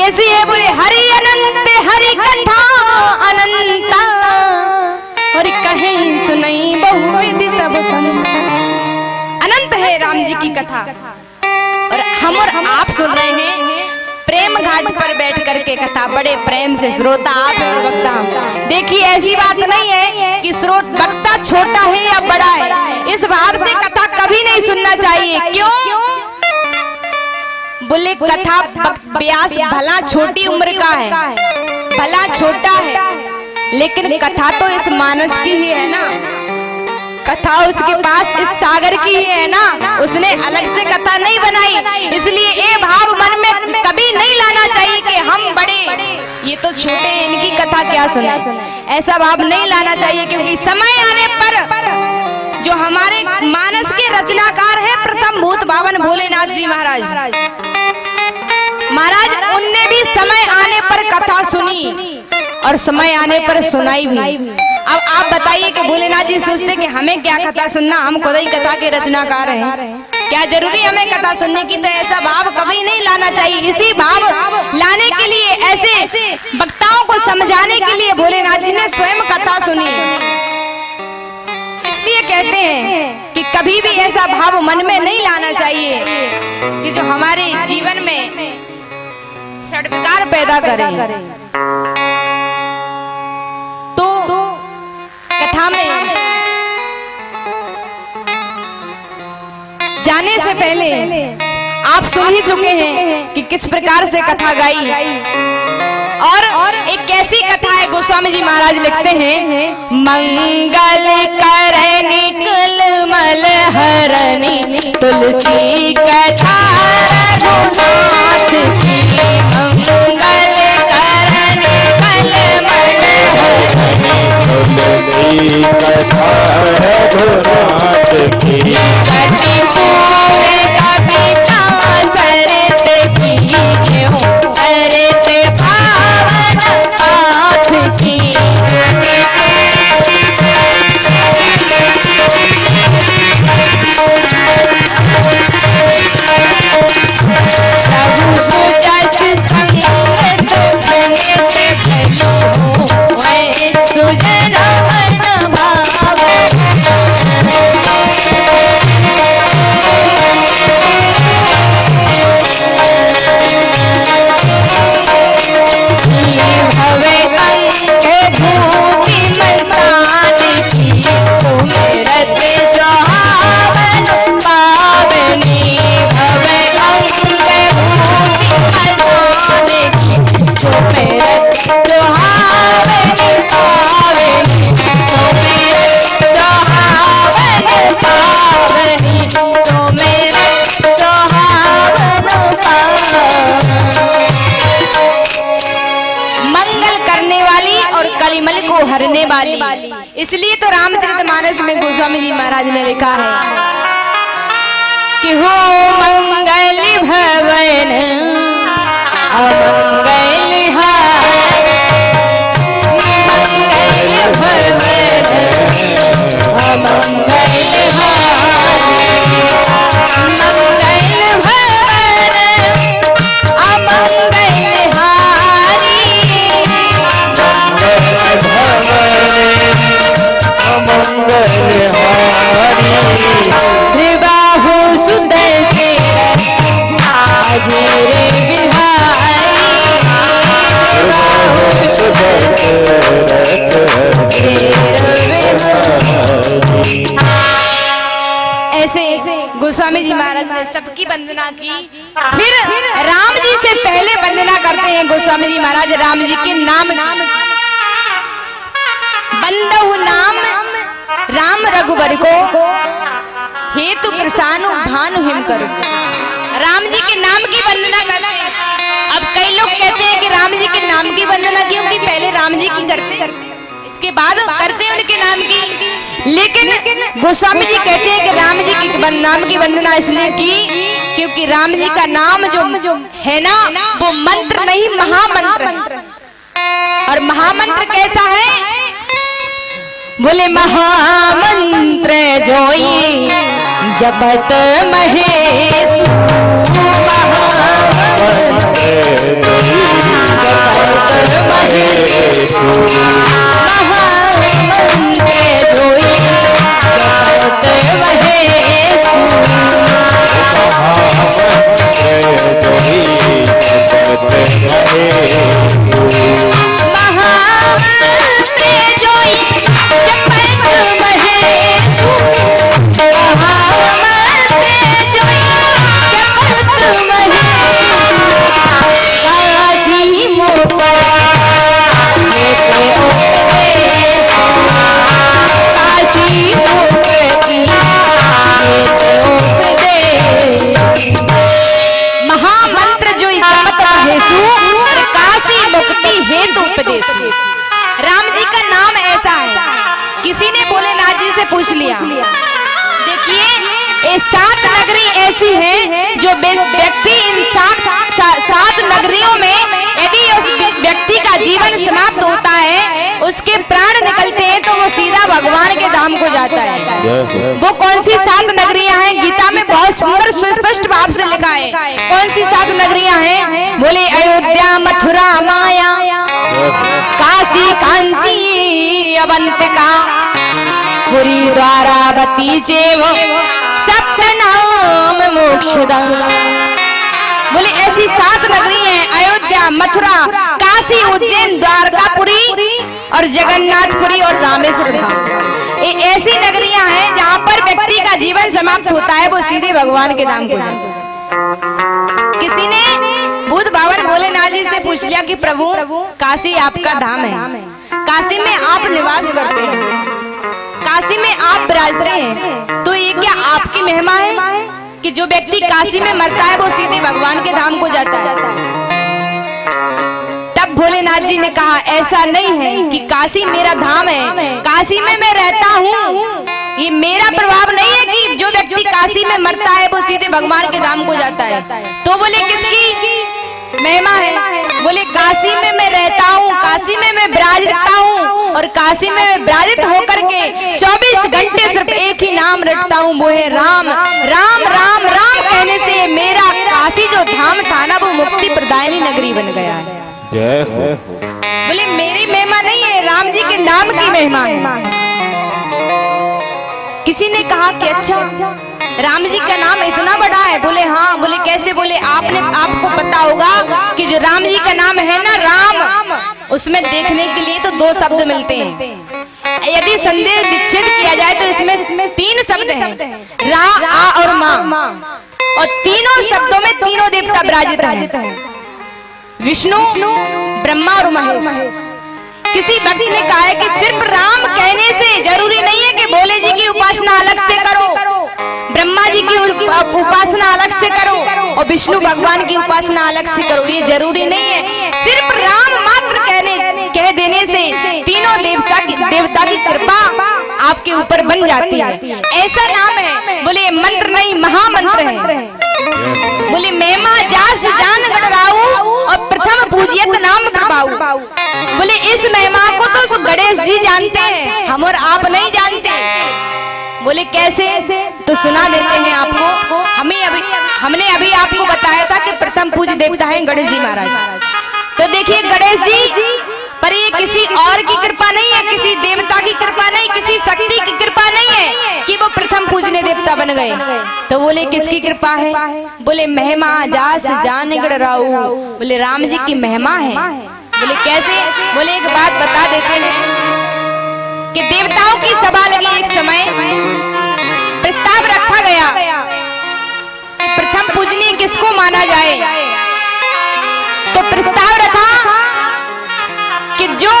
कैसी है बोले हरि अनंत हरि कथा अनंता और कहीं सुनई बहुविधि सब संत। अनंत है राम जी की कथा और हम और आप सुन रहे हैं प्रेम घाट पर बैठ करके कथा। बड़े प्रेम से श्रोता आप और वक्ता हम। देखिए ऐसी बात नहीं है कि श्रोत वक्ता छोटा है या बड़ा है, इस भाव से कथा कभी नहीं सुनना चाहिए। क्यों बोले कथा व्यास भला छोटी उम्र का है, भला छोटा है, लेकिन कथा तो इस मानस की ही है ना, कथा उसके पास इस सागर की ही है ना, उसने अलग से कथा नहीं बनाई। इसलिए ये भाव मन में कभी नहीं लाना चाहिए कि हम बड़े, ये तो छोटे हैं, इनकी कथा क्या सुने, ऐसा भाव नहीं लाना चाहिए। क्योंकि समय आने पर जो हमारे मानस के रचनाकार हैं प्रथम भूत भावन भोलेनाथ जी महाराज, उनने भी समय आने पर कथा सुनी और समय आने पर सुनाई भी। अब आप बताइए कि भोलेनाथ जी सोचते कि हमें क्या कथा सुनना, हम खुद ही कथा के रचनाकार हैं, क्या जरूरी हमें कथा सुनने की? तो ऐसा भाव कभी नहीं लाना चाहिए। इसी भाव लाने के लिए, ऐसे वक्ताओं को समझाने के लिए भोलेनाथ जी ने स्वयं कथा सुनी। इसलिए कहते हैं कि कभी भी ऐसा भाव मन में नहीं लाना चाहिए कि जो हमारे जीवन में षड्विकार पैदा करे। तो कथा में जाने से पहले आप सुन ही चुके हैं कि किस प्रकार से कथा गाई, और एक कैसी कथा है। गोस्वामी जी महाराज लिखते हैं, मंगल करनी कुलमल हरनी तुलसी कथा रघुनाथ की, मंगल करनी कुलमल हरनी तुलसी कथा रघुनाथ की, कटी पूरे कविता सरित कीजे हो सरित पावन पाठ की। प्रभु सुजस संगत बनित भलो होए सुजन मन भाव। भवे अंग भूति मसान की सुमिरत सुहावन पावनी, भवे अंग भूति मसान की सुमिरत सुहावन पावनी, सुमिरत सुहावन पावनी, सुमिरत सुहावन पावनी। मंगल करने वाली और कलिमल को हरने वाली, इसलिए तो रामचरितमानस में गोस्वामी जी महाराज ने लिखा है कि हो मंगल भवन अमंगल हार, मंगल भवन अमंगल हार, मंगल भवन अमंगल हारी, मंगल हारी, बाहु सुदर्शन रे बिहारी, बाहु ऐसे गोस्वामी जी महाराज ने सबकी वंदना की। फिर राम जी से पहले वंदना करते हैं गोस्वामी जी महाराज राम जी के नाम की। बंदहु नाम राम रघुबर को हेतु कृषानु भानु हिम करो। राम जी के नाम की वंदना करते हैं। अब कई लोग कहते हैं कि राम जी के नाम की वंदना क्यों की, पहले राम जी की करते इसके बाद करते हैं उनके नाम की। लेकिन गोस्वामी जी कहते हैं कि राम जी के नाम की वंदना इसलिए की क्योंकि राम जी का नाम जो है ना वो मंत्र नहीं महामंत्र। और महामंत्र कैसा है? बोले महामंत्र जोई जपत महेश, महामंत्र सूत्र काशी मुक्ति हेतु उपदेश। राम जी का नाम ऐसा है, किसी ने भोलेनाथ जी से पूछ लिया, देखिए ये 7 नगरी ऐसी हैं जो व्यक्ति इन 7 नगरियों में यदि उस व्यक्ति का जीवन समाप्त होता है, उसके प्राण निकलते हैं, तो वो सीधा भगवान के धाम को जाता है। वो कौन सी 7 नगरियां हैं? गीता में बहुत सुंदर सुस्पष्ट भाव से लिखा है। कौन सी 7 नगरियां हैं? बोले अयोध्या, मथुरा, माया, काशी, कांची, अवंतिका, पुरी, द्वारावती चैव सप्तनाम मोक्षदाम। बोले ऐसी 7 नगरी हैं, अयोध्या, मथुरा, काशी, उज्जैन, द्वारकापुरी और जगन्नाथपुरी और रामेश्वर धाम। ये ऐसी नगरियां हैं जहां पर व्यक्ति का जीवन समाप्त होता है, वो सीधे भगवान के धाम को जाता है। किसी ने बुद्ध बाबा भोलेनाथ जी से पूछ लिया कि प्रभु काशी आपका धाम है, काशी में आप निवास करते हैं, काशी में आप विराजते हैं, तो ये क्या आपकी महिमा है कि जो व्यक्ति काशी में मरता है वो सीधे भगवान के धाम को जाता है? तब भोलेनाथ जी ने कहा ऐसा नहीं है कि काशी मेरा धाम है, काशी में मैं रहता हूँ, ये मेरा प्रभाव नहीं है कि जो व्यक्ति काशी में मरता है वो सीधे भगवान के धाम को जाता है। तो बोले किसकी महिमा है? बोले काशी में मैं रहता हूँ, काशी में मैं विराजित हूँ और काशी में मैं विराजित होकर के 24 घंटे सिर्फ एक ही नाम रटता हूँ, वो है राम। राम राम राम कहने से मेरा काशी जो धाम था ना, वो मुक्ति प्रदायनी नगरी बन गया है। बोले मेरी महिमा नहीं है, राम जी के नाम की महिमा है। किसी ने कहा कि अच्छा राम जी का नाम इतना बड़ा है? बोले हाँ। बोले कैसे? बोले आपको पता होगा कि जो राम जी का नाम है ना, राम, उसमें देखने के लिए तो 2 शब्द मिलते हैं। यदि संदेह विच्छेद किया जाए तो इसमें 3 शब्द हैं, रा, आ और माँ, और तीनों शब्दों में तीनों देवता विराजित हैं, विष्णु, ब्रह्मा और महेश। किसी भक्त ने कहा है कि सिर्फ राम कहने से जरूरी नहीं है कि भोले जी की उपासना अलग से करो, ब्रह्मा जी की उपासना अलग से करो और विष्णु भगवान की उपासना अलग से करो, ये जरूरी नहीं है। सिर्फ राम मात्र कह देने से तीनों देवता की कृपा आपके ऊपर बन जाती है। ऐसा नाम है। बोले मंत्र नहीं, महामंत्र है। बोले महिमा जास जान गणराऊ और प्रथम पूजियत नाम प्रभाऊ। बोले इस महिमा को तो गणेश जी जानते हैं, हम और आप नहीं जानते। बोले कैसे? तो सुना देते हैं आपको। हमने अभी आपको बताया था कि प्रथम पूज्य देवता है गणेश जी महाराज। तो देखिए गणेश जी पर ये किसी और की कृपा नहीं है, किसी देवता की कृपा नहीं, किसी शक्ति की कृपा नहीं है कि वो प्रथम पूजनीय देवता बन गए। तो बोले किसकी कृपा है? बोले महिमा जास जान गणराऊ। बोले राम जी की महिमा है। बोले कैसे? बोले एक बात बता देते हैं कि देवताओं की सभा लगी, एक समय प्रस्ताव रखा गया प्रथम पूजनीय किसको माना जाए। तो प्रस्ताव रखा कि जो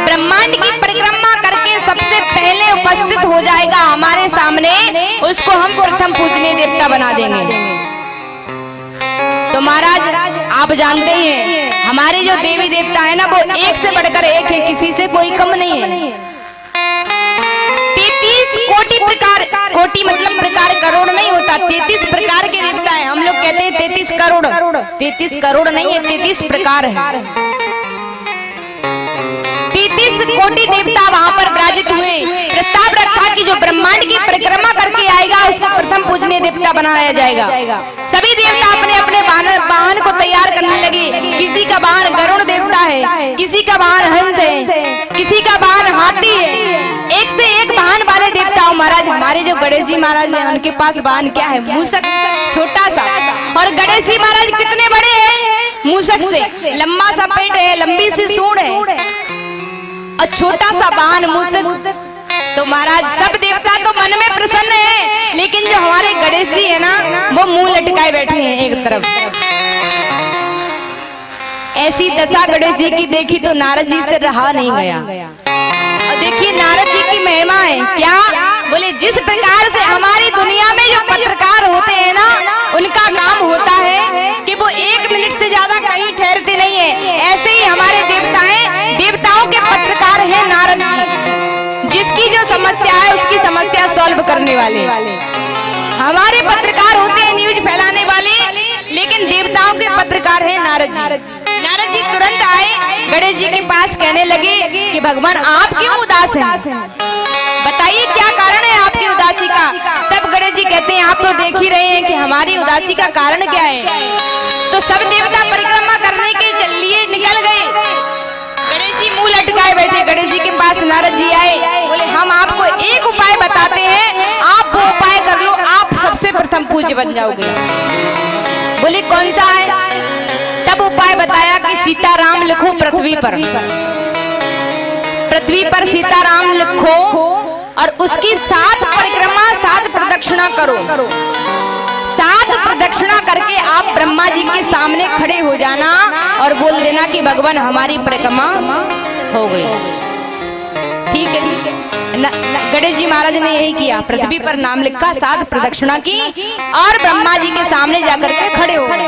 ब्रह्मांड की परिक्रमा करके सबसे पहले उपस्थित हो जाएगा हमारे सामने, उसको हम प्रथम पूजनीय देवता बना देंगे। तो महाराज आप जानते हैं हमारे जो देवी देवता है ना, वो एक से बढ़कर एक है, किसी से कोई कम नहीं है। 33 कोटि प्रकार, कोटि मतलब प्रकार, करोड़ नहीं होता, 33 प्रकार के देवता है। हम लोग कहते हैं 33 करोड़, 33 करोड़ नहीं है, 33 प्रकार है। 33 कोटि देवता वहां पर विराजित हुए। प्रस्ताव रखा कि जो ब्रह्मांड की परिक्रमा करके आएगा उसको प्रथम पूजनीय देवता बनाया जाएगा। सभी देवता अपने अपने वाहन को तैयार करने लगे। किसी का वाहन गरुड़ देवता है, किसी का वाहन हंस है, किसी का वाहन हाथी है। एक से एक वाहन वाले देवता। महाराज हमारे जो गणेश जी महाराज हैं उनके पास वाहन क्या है? मूषक, छोटा सा। और गणेश जी महाराज कितने बड़े हैं? मूषक से। लंबा सा पेट है, लंबी सी सूंड है और छोटा सा वाहन मूषक। तो महाराज सब देवता तो मन में प्रसन्न है, लेकिन जो हमारे गणेश जी है ना, वो मुंह लटकाए बैठे हैं एक तरफ। ऐसी दशा गणेश जी की देखी तो नारद जी से रहा नहीं गया। और देखिए नारद जी की महिमा है क्या? बोले जिस प्रकार से हमारी दुनिया में जो पत्रकार होते हैं ना, उनका काम होता है कि वो 1 मिनट मिनट से ज्यादा कहीं ठहरते नहीं है। ऐसे ही हमारे देवताओं के पत्रकार हैं नारद जी, जिसकी जो समस्या है उसकी समस्या सॉल्व करने वाले। हमारे पत्रकार होते हैं न्यूज फैलाने वाले, लेकिन देवताओं के पत्रकार हैं नारद जी। नारद जी तुरंत आए गणेश जी के पास, कहने लगे कि भगवान आप क्यों उदास हैं, बताइए क्या कारण है आपकी उदासी का। तब गणेश जी कहते हैं आप तो देख ही रहे हैं कि हमारी उदासी का कारण क्या है। तो सब देवता परिक्रमा करने के लिए निकल गए। गणेश जी मुंह लटकाए बैठे। गणेश जी के पास नारद जी आए, बोले हम आपको एक उपाय बताते हैं, आप वो उपाय कर लो, आप सबसे प्रथम पूज्य बन जाओगे। बोले कौन सा है? तब उपाय बताया कि सीताराम लिखो पृथ्वी पर, पृथ्वी पर सीताराम लिखो और उसकी 7 परिक्रमा 7 प्रदक्षिणा करो। 7 प्रदक्षिणा करके आप ब्रह्मा जी के सामने खड़े हो जाना और बोल देना कि भगवान हमारी परिक्रमा हो गई। ठीक है। गणेश जी महाराज ने यही किया, पृथ्वी पर नाम लिखा, 7 प्रदक्षिणा की और ब्रह्मा जी के सामने जाकर के खड़े हो गए।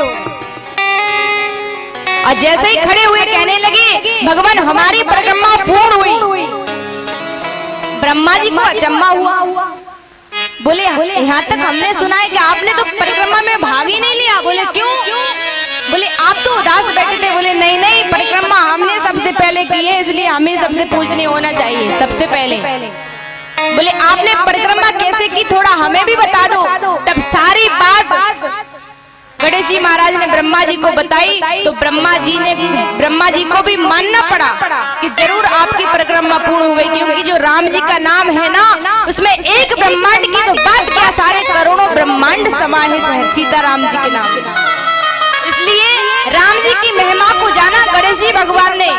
और जैसे ही खड़े हुए कहने लगे भगवान हमारी परिक्रमा पूर्ण हुई। ब्रह्मा जी को अचंभा हुआ। बोले यहाँ तक हमने सुना है कि आपने तो परिक्रमा में भाग ही नहीं लिया। बोले क्यों? बोले आप तो उदास बैठे थे। बोले नहीं नहीं, परिक्रमा हमने सबसे पहले की है, इसलिए हमें सबसे पूजनीय होना चाहिए सबसे पहले। बोले आपने परिक्रमा कैसे की, थोड़ा हमें भी बता दो। तब सारी बात गणेश जी महाराज ने ब्रह्मा जी को बताई। तो ब्रह्मा जी को भी मानना पड़ा कि जरूर आपकी परिक्रमा पूर्ण हो गई, क्योंकि जो राम जी का नाम है ना, उसमें एक ब्रह्मांड की तो बात क्या, सारे करोड़ों ब्रह्मांड समाहित है सीताराम जी के नाम। इसलिए राम जी की महिमा को जाना गणेश जी भगवान ने।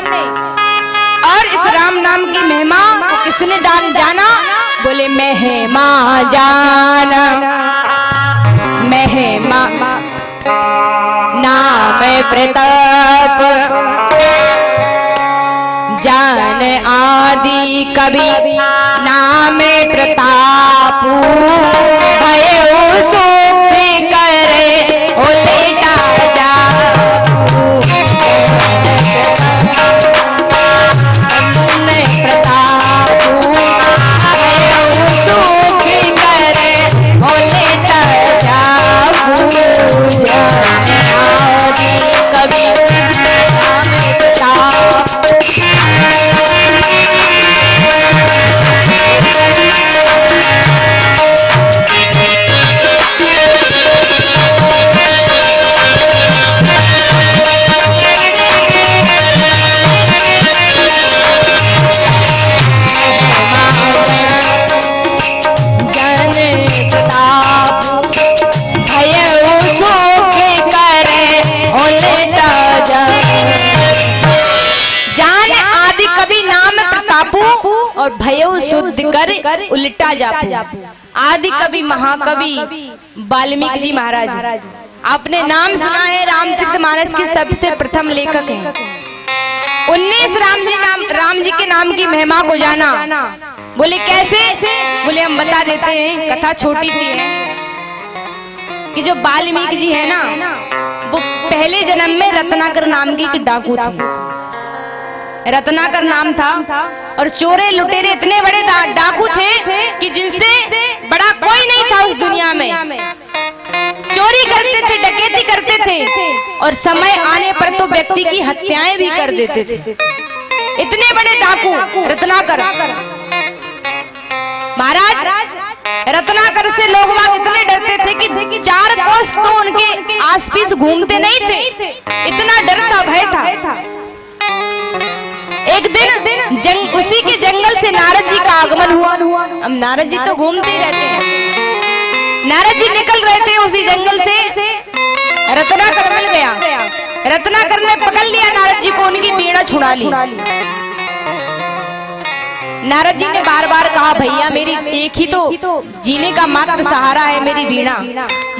और इस राम नाम की महिमा को किसने जाना? बोले महिमा जाना, महिमा नाम प्रताप जान आदि कवि नाम प्रताप भयो सुख करे उलटा जापू प्रताप भयो सुख करे उलटा जापू कभी और भयो शुद्ध कर उल्टा जापू। आदि कवि महाकवि वाल्मीकि जी महाराज, आपने नाम सुना है, रामचरितमानस के सबसे प्रथम लेखक हैं। 19 राम जी के नाम की महिमा को जाना। बोले कैसे? बोले हम बता देते हैं, कथा छोटी सी है कि जो वाल्मीकि जी है ना, वो पहले जन्म में रत्नाकर नाम की एक डाकू थे। रत्नाकर नाम था और चोरे लुटेरे इतने बड़े डाकू थे कि जिनसे बड़ा कोई नहीं था उस दुनिया में। चोरी करते थे, डकैती करते थे और समय आने पर तो व्यक्ति की हत्याएं भी कर देते थे। इतने बड़े डाकू रत्नाकर महाराज। रत्नाकर से लोग वहां इतने डरते थे कि 4 कोस तो उनके आसपास घूमते नहीं थे, इतना डर था, भय था। एक दिन उसी के जंगल से नारद जी का आगमन हुआ। अब नारद जी तो घूमते ही रहते हैं। नारद जी निकल रहे थे उसी जंगल से, रत्नाकर मिल गया। रत्नाकर ने पकड़ लिया नारद जी को, उनकी बीड़ा छुड़ा ली। नारद जी ने बार बार कहा भैया मेरी एक ही तो जीने का मात्र सहारा है मेरी वीणा,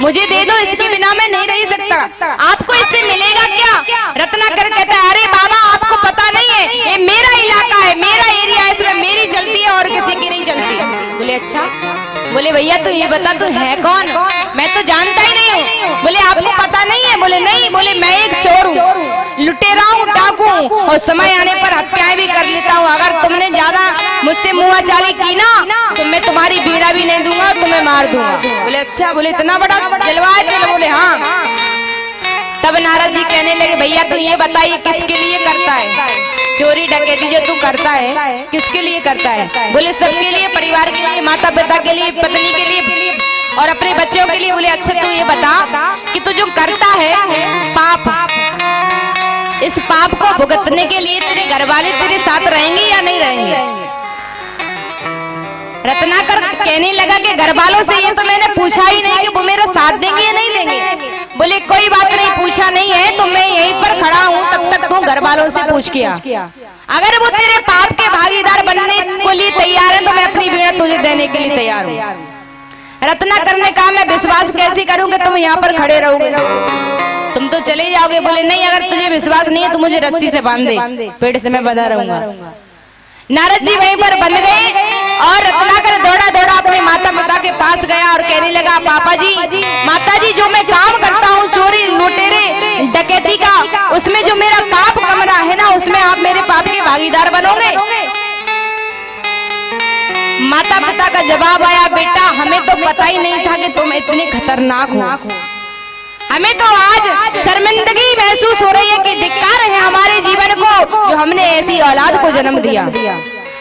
मुझे दे दो, इसके बिना मैं नहीं रह सकता। आपको इससे मिलेगा क्या? रत्नाकर कहता है अरे बाबा आपको पता नहीं है, ये मेरा इलाका है, मेरा एरिया है, इसमें मेरी चलती है और किसी की नहीं चलती। बोले अच्छा? बोले भैया तो ये बता तू है कौन? मैं तो जानता ही नहीं हूँ। बोले आपको पता नहीं है? बोले नहीं। बोले मैं एक चोर हूँ और समय आने पर हत्याएं भी कर लेता हूँ। अगर तुमने ज्यादा मुझसे मुँहचाली की ना तो मैं तुम्हारी बीड़ा भी नहीं दूंगा, तुम्हें मार दूंगा। बोले अच्छा, बोले इतना बड़ा जलवा है तेरा? बोले हाँ। तब नारद जी कहने लगे भैया तू ये बताइए किसके लिए करता है चोरी डकैती जो तू करता है, किसके लिए करता है? बोले सबके लिए, परिवार के लिए, माता पिता के लिए, पत्नी के लिए और अपने बच्चों के लिए। बोले अच्छा तू ये बता कि तू जो करता है पाप, इस पाप को भुगतने के लिए तेरे घर वाले तेरे साथ रहेंगे या नहीं रहेंगे? रत्नाकर कहने लगा कि घर वालों से ये तो मैंने पूछा ही नहीं कि वो मेरा साथ देंगे या नहीं देंगे। बोले कोई बात नहीं, पूछा नहीं है तो मैं यहीं पर खड़ा हूँ, तब तक तू घर वालों से पूछ किया। अगर वो तेरे पाप के भागीदार बनने के लिए तैयार है तो मैं अपनी वीणा तुझे देने के लिए तैयार हूँ। रत्नाकर ने कहा मैं विश्वास कैसे करूँ कि तुम यहाँ पर खड़े रहोगे, तुम तो चले जाओगे। बोले नहीं, अगर तुझे विश्वास नहीं है तो मुझे रस्सी से बांध दे, पेड़ से मैं बंधा रहूंगा। नारद जी वहीं पर बंध गए और रत्नाकर दौड़ा दौड़ा अपने माता पिता के पास गया और कहने लगा पापा जी, माता जी, जो मैं काम करता हूँ चोरी लुटेरे डकैती का, उसमें जो मेरा पाप कम रहा है ना, उसमें आप मेरे पाप के भागीदार बनोगे? माता पिता का जवाब आया बेटा हमें तो पता ही नहीं था कि तुम इतने खतरनाक हो, हमें तो आज शर्मिंदगी महसूस हो रही है कि धिक्कार है हमारे जीवन को जो हमने ऐसी औलाद को जन्म दिया।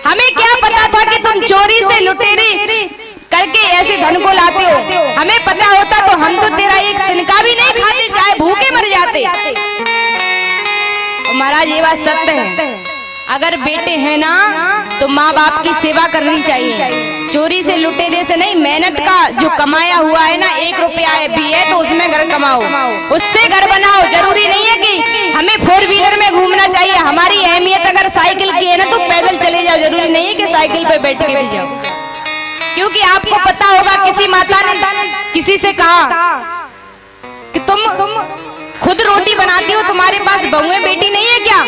हमें क्या पता था कि तुम चोरी से लुटेरी करके ऐसे धन को लाते हो, हमें पता होता तो हम तो तेरा एक तिनका भी नहीं खाते, चाहे भूखे मर जाते। महाराज ये बात सत्य है, अगर बेटे हैं ना तो माँ बाप की सेवा करनी चाहिए, चोरी से लुटेरे से नहीं। मेहनत का जो कमाया हुआ है ना, 1 रुपया भी है तो उसमें घर कमाओ, उससे घर बनाओ। जरूरी नहीं है कि हमें 4 व्हीलर में घूमना चाहिए, हमारी अहमियत अगर साइकिल की है ना तो पैदल चले जाओ, जरूरी नहीं है कि साइकिल पे बैठ के भी जाओ। क्योंकि आपको पता होगा किसी माता ने किसी से कहा कि तुम खुद रोटी बनाती हो, तुम्हारे पास बहुएं बेटी नहीं है क्या?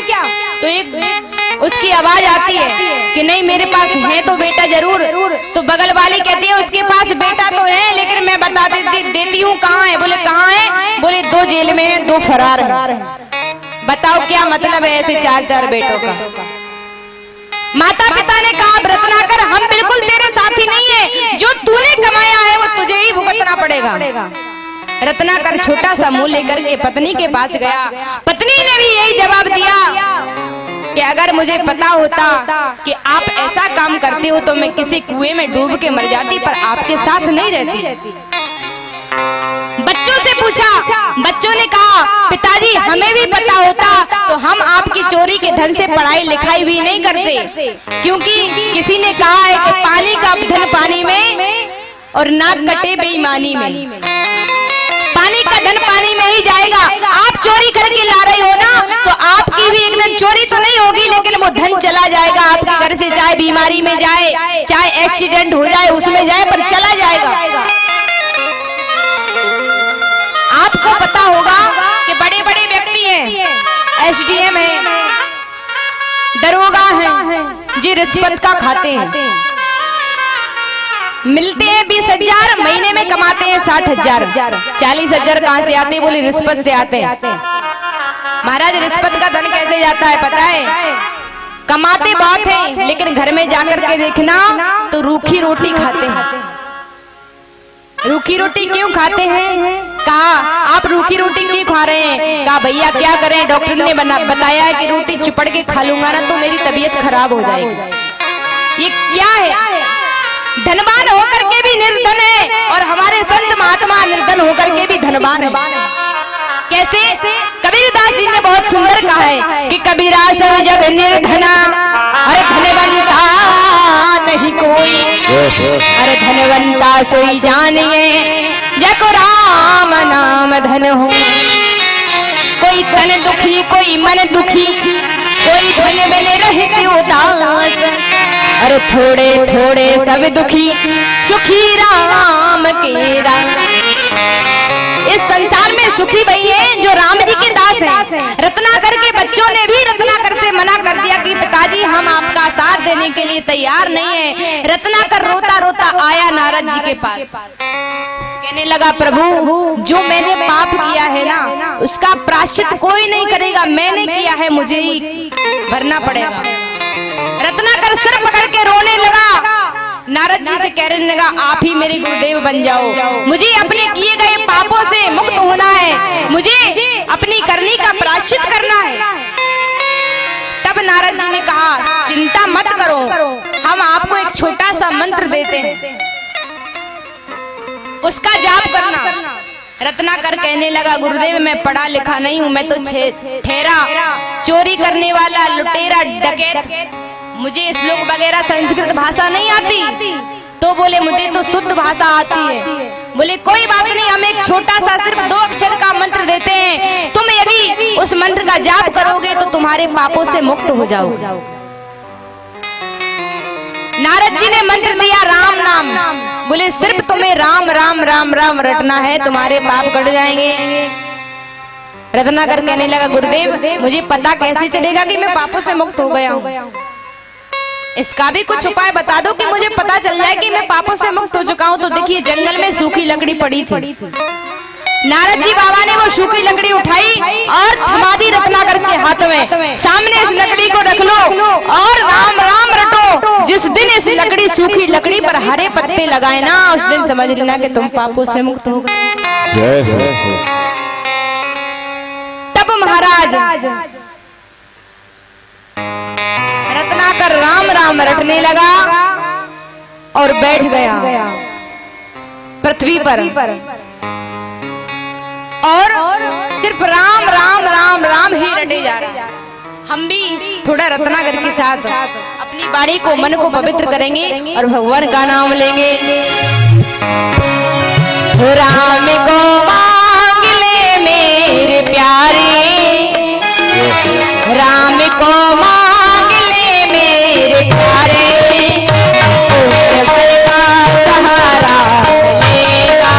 तो एक उसकी आवाज आती है कि नहीं मेरे पास है तो बेटा जरूर। तो बगल वाली कहती है उसके पास बेटा तो है लेकिन मैं बता देती हूँ कहाँ है। बोले कहाँ है? बोले 2 जेल में है, 2 फरार है। बताओ क्या मतलब है ऐसे 4-4 बेटों का? माता पिता ने कहा रत्नाकर हम बिल्कुल तेरे साथी नहीं है, जो तूने कमाया है वो तुझे ही भुगतना पड़ेगा। रत्नाकर छोटा सा मुंह लेकर के पत्नी के पास गया, पत्नी ने भी यही जवाब दिया कि अगर मुझे पता होता कि आप ऐसा काम करते हो तो मैं किसी कुएं में डूब के मर जाती, पर आपके साथ नहीं रहती। बच्चों से पूछा, बच्चों ने कहा पिताजी हमें भी पता होता तो हम आपकी चोरी के धन से पढ़ाई लिखाई भी नहीं करते, क्योंकि किसी ने कहा है कि पानी का धन पानी में और नाक कटे बेईमानी में। पानी का धन पानी में ही जाएगा। आप चोरी करके ला रहे हो ना तो आपकी भी एक दिन चोरी तो नहीं होगी लेकिन वो धन चला जाएगा आपके घर से, चाहे बीमारी में जाए, चाहे एक्सीडेंट हो जाए उसमें जाए, पर चला जाएगा। आपको पता होगा कि बड़े बड़े व्यक्ति हैं, SDM है, दरोगा हैं, जी रिश्वत का खाते हैं, मिलते हैं 20,000, महीने में कमाते हैं 60,000। 40,000 कहाँ से आते हैं? बोले रिश्वत से आते हैं। महाराज रिश्वत का धन कैसे जाता है पता है? कमाते बहुत हैं लेकिन घर में जाकर के देखना तो रूखी रोटी खाते हैं। रूखी रोटी क्यों खाते हैं? कहा आप रूखी रोटी क्यों खा रहे हैं? कहा भैया क्या करें, डॉक्टर ने बताया है कि रोटी चिपड़ के खा लूंगा ना तो मेरी तबीयत खराब हो जाएगी। ये क्या है? धनवान होकर के भी निर्धन है और हमारे संत महात्मा निर्धन होकर के भी धनवान है। कैसे? कबीरदास जी ने बहुत सुंदर कहा है कि कबीरा सब जग निर्धना, अरे धनवंता नहीं कोई, अरे धनवंता सोई जानिए जको राम नाम धन हो। कोई तन दुखी कोई मन दुखी, कोई धन में रहते उदास, अरे थोड़े थोड़े सब दुखी सुखी राम के राम। इस संसार में सुखी वही है जो राम जी के दास हैं। रत्नाकर के बच्चों ने भी रत्नाकर से मना कर दिया कि पिताजी हम आपका साथ देने के लिए तैयार नहीं है। रत्नाकर रोता रोता आया नारद जी के पास, कहने लगा प्रभु जो मैंने पाप किया है ना उसका प्रायश्चित कोई नहीं करेगा, मैंने किया है, मुझे ही भरना पड़ेगा। रत्नाकर सिर पकड़ के रोने लगा, नारद जी से कहने लगा आप ही मेरे गुरुदेव बन जाओ, मुझे अपने किए गए पापों से मुक्त होना है, मुझे अपनी करनी का प्रायश्चित करना है। तब नारद जी ने कहा चिंता मत करो, हम आपको एक छोटा सा मंत्र देते हैं, उसका जाप करना। रत्नाकर कहने लगा गुरुदेव मैं पढ़ा लिखा नहीं हूँ, मैं तो ठहरा चोरी करने वाला लुटेरा डकैत, मुझे श्लोक वगैरह संस्कृत भाषा नहीं आती। तो बोले मुझे तो शुद्ध भाषा आती है। बोले कोई बात नहीं, हम एक छोटा सा सिर्फ 2 अक्षर का मंत्र देते हैं, तुम यदि उस मंत्र का जाप करोगे तो तुम्हारे पापों से मुक्त हो जाओगे। नारद जी ने मंत्र दिया राम नाम, बोले सिर्फ तुम्हें राम राम राम राम रटना है, तुम्हारे पाप कट जाएंगे। रत्नाकर कहने लगा गुरुदेव मुझे पता कैसे चलेगा कि मैं पापों से मुक्त हो गया हूँ, इसका भी कुछ उपाय बता दो कि मुझे पता चल जाए कि मैं पापों से मुक्त हो चुका हूँ। तो देखिए जंगल में सूखी लकड़ी पड़ी थी, नारद जी बाबा ने वो सूखी लकड़ी उठाई और थमा दी रत्नाकर के हाथ में, सामने इस लकड़ी को रख लो और राम राम रटो। जिस दिन इस लकड़ी सूखी लकड़ी पर हरे पत्ते लगाए ना उस दिन समझ लेना कि तुम पापों से मुक्त हो गए। तब महाराज रत्नाकर राम राम रटने लगा और बैठ गया पृथ्वी पर और सिर्फ राम राम राम राम ही रटे जा रहा। हम भी थोड़ा रत्नाकर के साथ अपनी वाणी को मन को पवित्र करेंगे और भगवान का नाम लेंगे। राम को मांग ले मेरे प्यारे, राम को मांग ले मेरे प्यारे, भर का सहारा मिलेगा।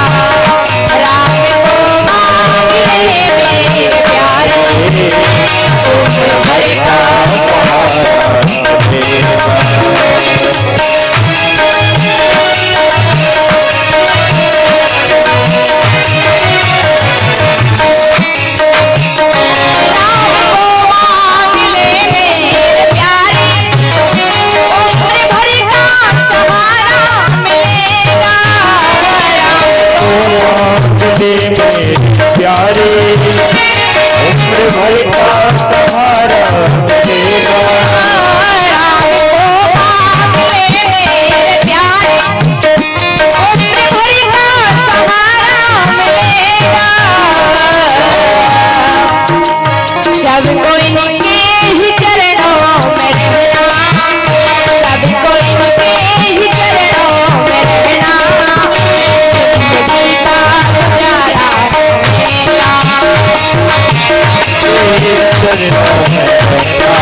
राम को मांग ले मेरे प्यारे, भर का सहारा प्यारे, उम्र भर का सहारा मिलेगा। राम को मांग ले मेरे प्यारे, उम्र भर का सहारा मिलेगा। सब कोई इनके ही चरणों में रहना, सब कोई इनके ही चरणों में रहना, जिंदगी का गुजारा मिलेगा। चरणों में रहना,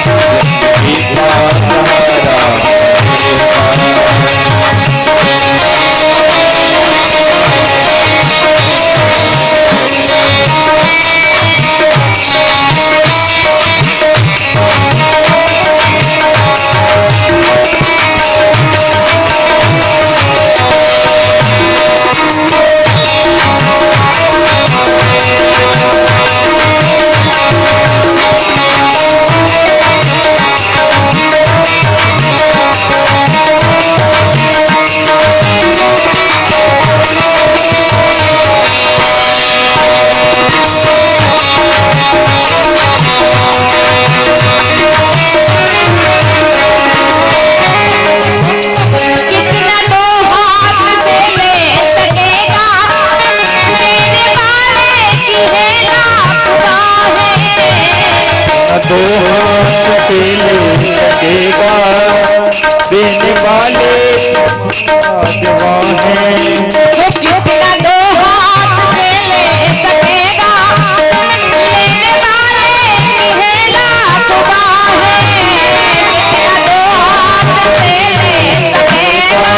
जिंदगी का सहारा मिलेगा। दो हाथ से ले सकेगा, देने वाले जवान है। कितना दो हाथ से ले सकेगा, लेने वाले की लाख बाहें। कितना दो हाथ से ले सकेगा,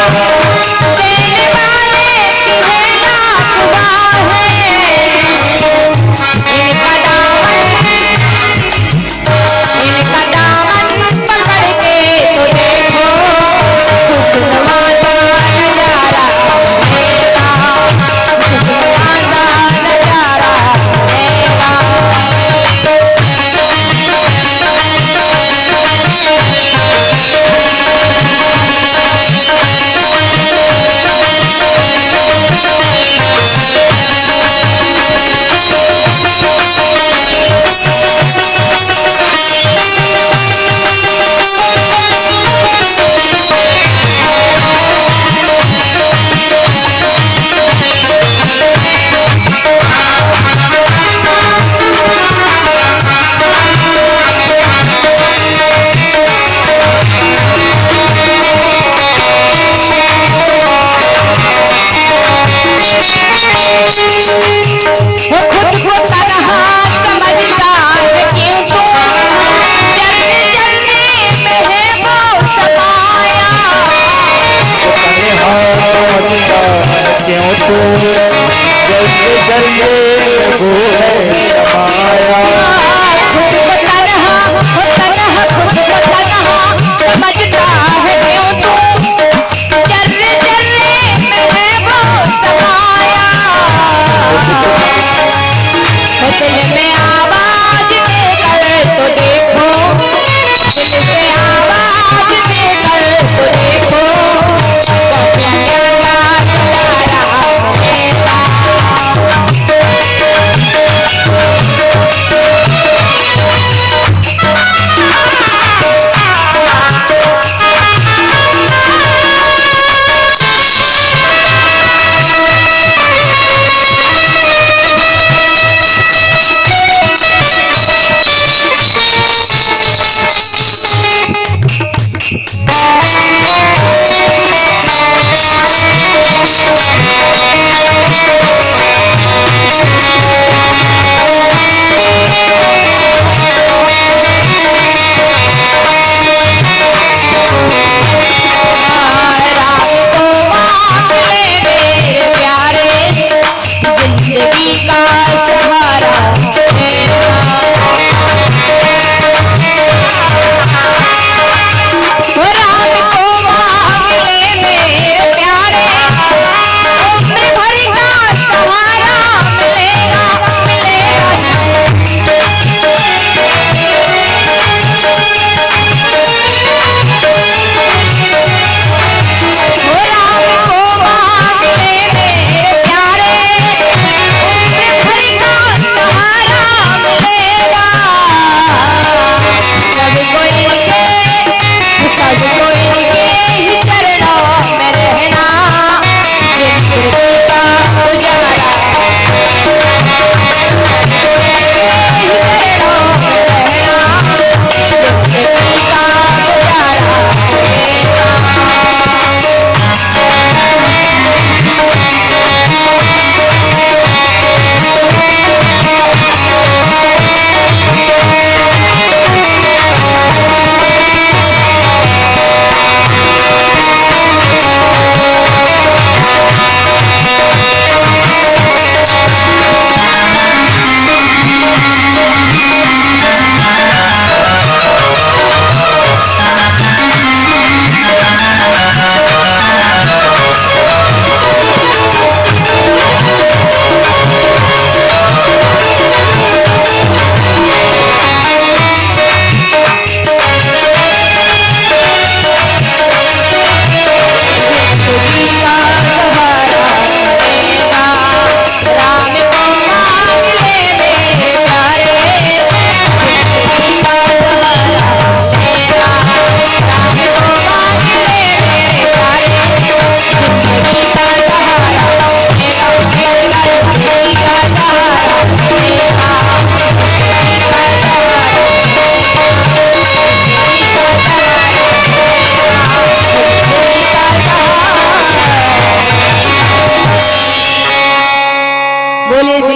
लेने वाले की लाख बाहें। इनका दामन पकड़ के दर्जे वो है समाया। खुद को तन्हा खुद को तन्हा समझता है क्यों तू, जर्रे जर्रे में है वो समाया। दिल में आवाज देकर तो देखो, दिल में आवाज देकर तो देखो,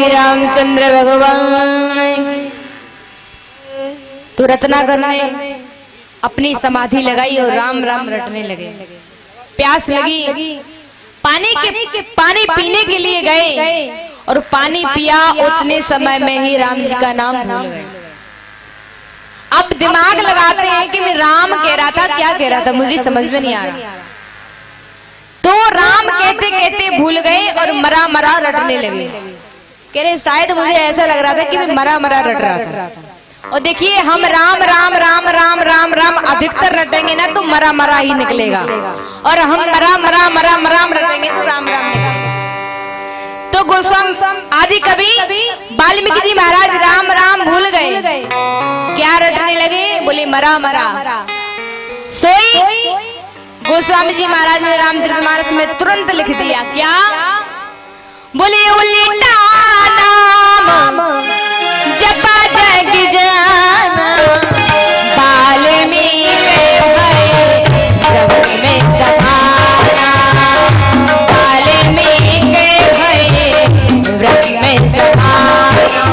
रामचंद्र भगवान। तो रत्नाकर ने अपनी समाधि लगाई और राम राम रटने लगे। प्यास लगी, पानी पीने के लिए गए और पानी पिया, उतने समय में ही राम जी का नाम भूल गए। अब दिमाग लगाते हैं कि मैं राम कह रहा था, क्या कह रहा था मुझे समझ में नहीं आ रहा। तो राम कहते कहते भूल गए और मरा मरा रटने लगे। कह रहे शायद मुझे ऐसा लग रहा था कि मैं मरा मरा रट रहा था। और देखिए हम राम राम राम राम राम राम अधिकतर रटेंगे ना तो मरा मरा ही निकलेगा, और हम मरा मरा मरा मरा रटेंगे तो राम राम निकलेगा। तो गोस्वामी आदि कवि वाल्मीकि जी महाराज राम राम भूल गए, क्या रटने लगे, बोले मरा मरा। सोई गोस्वामी जी महाराज ने रामचरितमानस में तुरंत लिख दिया, क्या बोले उल्टा नाम जपा जग जाना, वाल्मीकि भय ब्रह्म में समाना, वाल्मीकि भय ब्रह्म में समाना।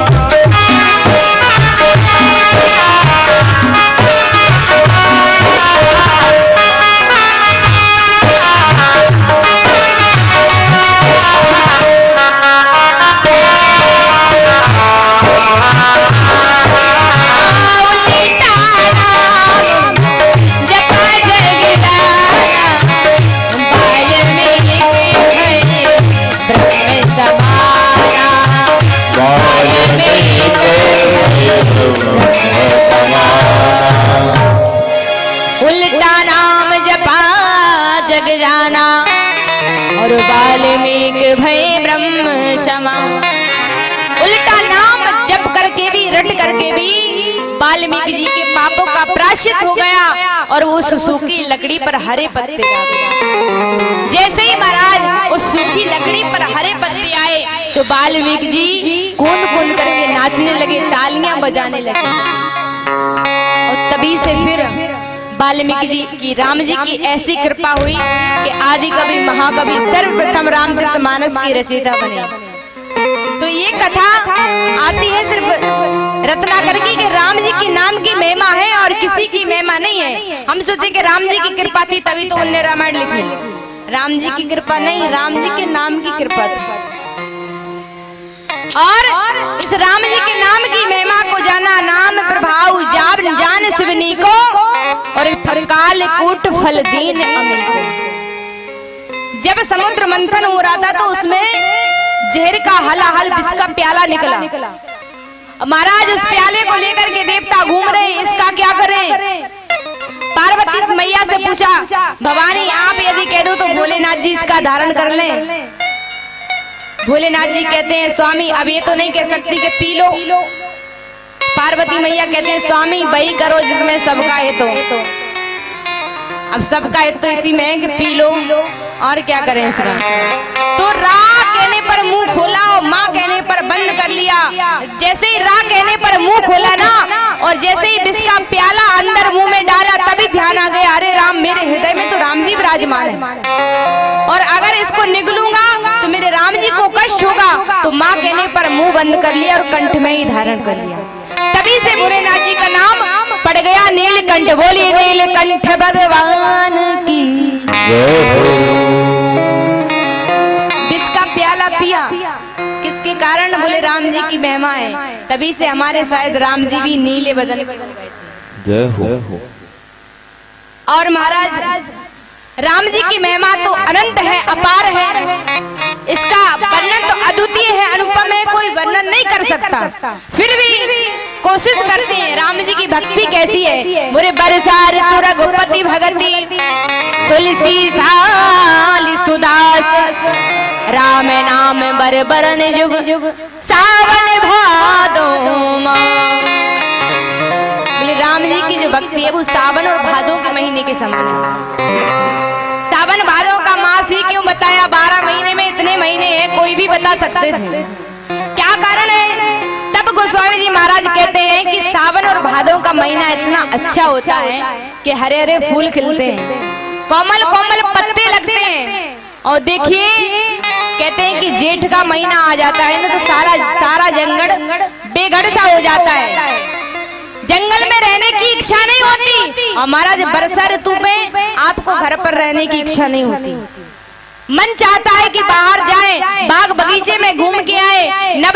उल्टा नाम जपा जग जाना और वाल्मीकि भय ब्रह्म क्षमा। उल्टा नाम जप करके भी रट करके भी वाल्मीकि जी के पापों का प्रायश्चित हो गया और उस सूखी लकड़ी पर हरे पत्ते आ गए। जैसे ही महाराज उस सूखी लकड़ी पर हरे पत्ते आए तो वाल्मीकि जी कूद कूद करके नाचने लगे, तालियां बजाने लगे। और तभी से फिर वाल्मीकि जी की राम जी की ऐसी कृपा हुई कि आदि कवि महाकवि सर्वप्रथम रामचरितमानस की रचयिता बने। तो ये कथा आती है सिर्फ रत्नाकर की कि राम जी के नाम की महिमा है और किसी की महिमा नहीं है। हम सोचे कि राम जी की कृपा थी तभी तो उन्होंने रामायण लिखी। राम जी की कृपा नहीं, राम जी के नाम की कृपा थी। और इस राम जी के नाम की महिमा को जाना, नाम प्रभाव जान शिवनी को और काल कूट फल दीन अमिल को। जब समुद्र मंथन हो रहा था तो उसमें जहर का हलाहल विष का प्याला निकला। महाराज उस प्याले को लेकर के देवता घूम रहे, इसका क्या करें? पार्वती मैया से पूछा, भवानी आप यदि कह दो तो भोलेनाथ जी इसका धारण कर लें। भोलेनाथ जी कहते हैं स्वामी अब ये तो नहीं कह सकती कि पी लो। पार्वती मैया कहते हैं स्वामी वही करो जिसमें सबका है। तो अब सबका है तो इसी में है कि पी लो, और क्या करें इसका। तो रा कहने पर मुंह खोला और माँ कहने पर बंद कर लिया। जैसे ही रा कहने पर मुंह खोला ना और जैसे ही विष का प्याला अंदर मुंह में डाला तभी ध्यान आ गया, अरे राम मेरे हृदय में तो राम जी विराजमान है और अगर इसको निगलूंगा तो मेरे राम जी को कष्ट होगा। तो माँ कहने पर मुंह बंद कर लिया और कंठ में ही धारण कर लिया। तभी से भोलेनाथ जी का नाम पड़ गया नीलकंठ। बोलिए नीलकंठ भगवान की। विष का प्याला पिया किसके कारण? बोले राम जी की महिमा है। तभी से हमारे शायद राम जी भी नीले बदन बन गए थे। और महाराज राम जी की महिमा तो अनंत है, अपार है। इसका वर्णन तो अद्वितीय है, अनुपम है, कोई वर्णन नहीं कर सकता। फिर भी कोशिश करते हैं राम जी की भक्ति कैसी है। बुरे बरसार तु रघुपति भगति तुलसी साली सुदास राम नाम बर बरन जुग सावन भादो माह। राम जी की जो भक्ति है वो सावन और भादों के महीने के समान है। सावन भादों का मास ही क्यों बताया? 12 महीने में इतने महीने हैं, कोई भी बता सकते थे। क्या कारण है? तब गोस्वामी जी महाराज कहते हैं कि सावन और भादों का महीना इतना अच्छा होता है कि हरे हरे फूल खिलते हैं, कोमल कोमल पत्ते लगते हैं। और देखिए कहते हैं कि जेठ का महीना आ जाता है ना तो सारा जंगल बेघर सा हो जाता है, जंगल में रहने की इच्छा नहीं होती। और महाराज वर्षा ऋतु में आपको घर पर रहने की इच्छा नहीं होती, मन चाहता है कि बाहर जाए, बाग बगीचे में घूम के आए, नव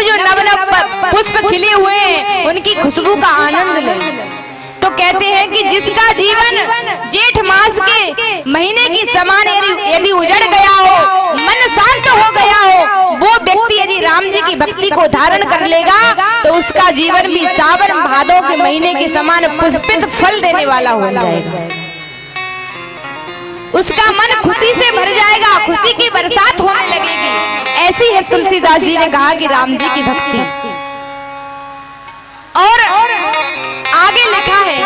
पुष्प खिले हुए हैं उनकी खुशबू का आनंद लें। तो कहते हैं कि जिसका जीवन जेठ मास के महीने की समान यदि उजड़ गया हो, मन शांत हो गया हो, वो व्यक्ति यदि राम जी की भक्ति को धारण कर लेगा तो उसका जीवन भी सावन भादों के महीने के समान पुष्पित फल देने वाला हो जाएगा। उसका मन खुशी से भर जाएगा, खुशी की बरसात होने लगेगी। ऐसी है तुलसीदास जी ने कहा कि राम जी की भक्ति। और आगे लिखा है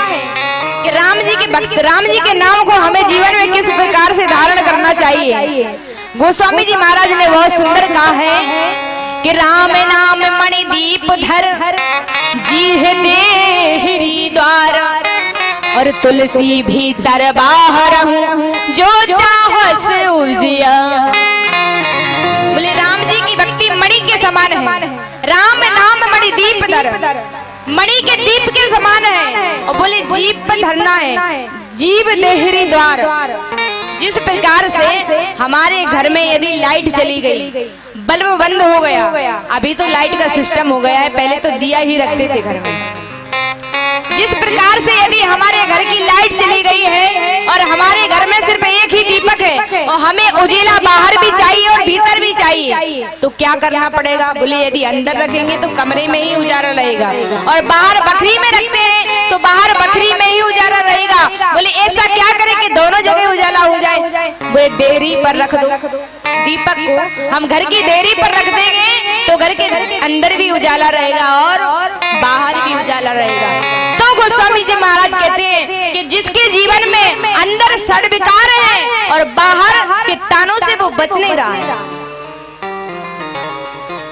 कि राम जी के भक्त, राम जी के नाम को हमें जीवन में किस प्रकार से धारण करना चाहिए। गोस्वामी जी महाराज ने बहुत सुंदर कहा है कि राम नाम मणि दीप धर जी है देहरी द्वार और तुलसी भीतर बाहर हूँ जो चाहस उजिया। बोले राम जी की भक्ति मणि के समान है। राम नाम मणि दीप धर, मणि के दीप के समान है। और बोले जीभ पर धरना है, जीव देहरी द्वार। जिस प्रकार से हमारे घर में यदि लाइट चली गई, बल्ब बंद हो गया, अभी तो लाइट का सिस्टम हो गया है, पहले तो दिया ही रखते थे घर में। जिस प्रकार से यदि हमारे घर की लाइट चली गई है और हमारे घर में सिर्फ एक ही दीप दीपक है और हमें उजेला बाहर भी चाहिए और भीतर भी चाहिए, तो क्या करना पड़ेगा? बोले यदि अंदर रखेंगे तो कमरे में ही उजाला रहेगा और बाहर बखरी में रखते हैं तो बाहर बखरी में ही उजाला रहेगा। बोले ऐसा क्या करें कि दोनों जगह उजाला हो जाए? वो देहरी पर रख दो दीपक को, हम घर की देहरी पर रख देंगे तो घर के अंदर भी उजाला रहेगा और बाहर भी उजाला रहेगा। तो गोस्वामी जी महाराज कहते हैं कि जिसके जीवन में अंदर सद्विकार है और बाहर के तानों से वो बच नहीं रहा है,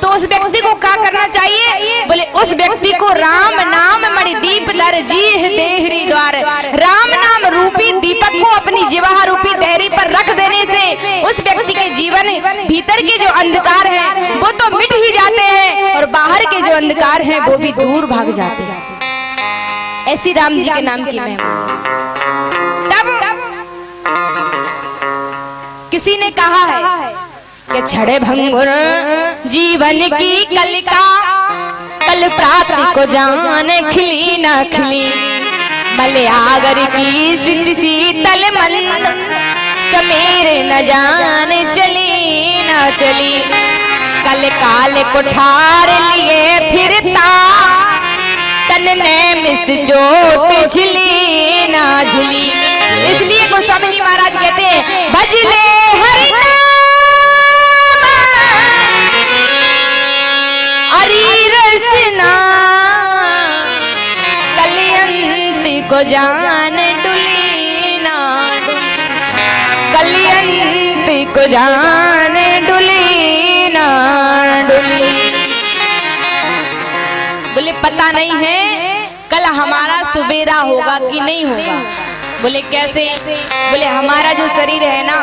तो उस व्यक्ति को क्या करना चाहिए? बोले उस व्यक्ति को राम नाम मणि दीप लर जीह देहरी द्वार, राम नाम रूपी दीपक को अपनी जिह्वा रूपी देहरी पर रख देने से उस व्यक्ति के जीवन भीतर के जो अंधकार है वो तो मिट ही जाते हैं और बाहर के जो अंधकार है वो भी दूर भाग जाते हैं। ऐसी राम जी के नाम की महिमा। तब किसी ने कहा है कि छड़े भंगुर जीवन की कलिका, कल प्राप्ति को जाने खिली न खिली, मलयागर की सिच शीतल मंद, समीर न जाने चली न चली, कल काल कुठार लिए फिरता, तन ने मिस चोट झिली ना झिली। इसलिए गोस्वामी जी महाराज कहते हैं भजले हरि नाम हरि रसना, कलियंती को जान डुली ना डुली, कलियंती को जान डुली ना डुली। बोले पता नहीं है कल हमारा सुबेरा होगा कि नहीं होगा। बोले कैसे? बोले हमारा जो शरीर है ना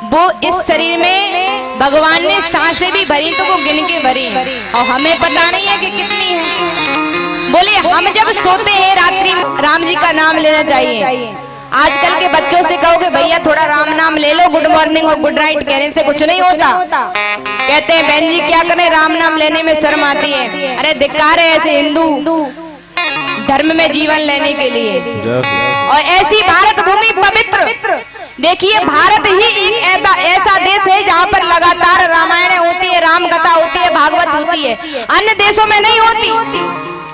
वो इस शरीर में भगवान ने सांसें भी भरी तो वो गिन के भरी और हमें पता नहीं है कि कितनी है। बोले हम जब सोते हैं रात्रि राम जी का नाम लेना चाहिए। आजकल के बच्चों से कहोगे भैया थोड़ा राम नाम ले लो, गुड मॉर्निंग और गुड नाइट कहने से कुछ नहीं होता। कहते हैं बहन जी क्या करें, राम नाम लेने में शर्म आती है। अरे धिक्कार है ऐसे हिंदू धर्म में जीवन लेने के लिए। और ऐसी भारत भूमि पवित्र, देखिए भारत ही एक ऐसा देश है जहाँ पर लगातार रामायण होती है, राम कथा होती है, भागवत होती है, अन्य देशों में नहीं होती।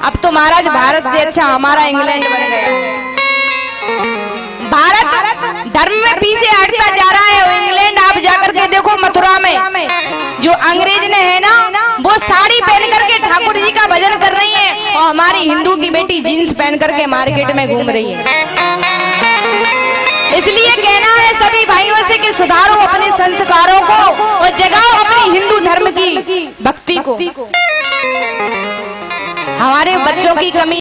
अब तो महाराज भारत से अच्छा हमारा इंग्लैंड बन गया। भारत धर्म में पीछे हटता जा रहा है और इंग्लैंड आप जाकर के देखो मथुरा में जो अंग्रेज ने है ना वो साड़ी पहन करके ठाकुर जी का भजन कर रही है और हमारी हिंदू की बेटी जीन्स पहन करके मार्केट में घूम रही है। इसलिए कहना है सभी भाइयों से कि सुधारो अपने संस्कारों को और जगाओ अपनी हिंदू धर्म की भक्ति को। हमारे बच्चों की कमी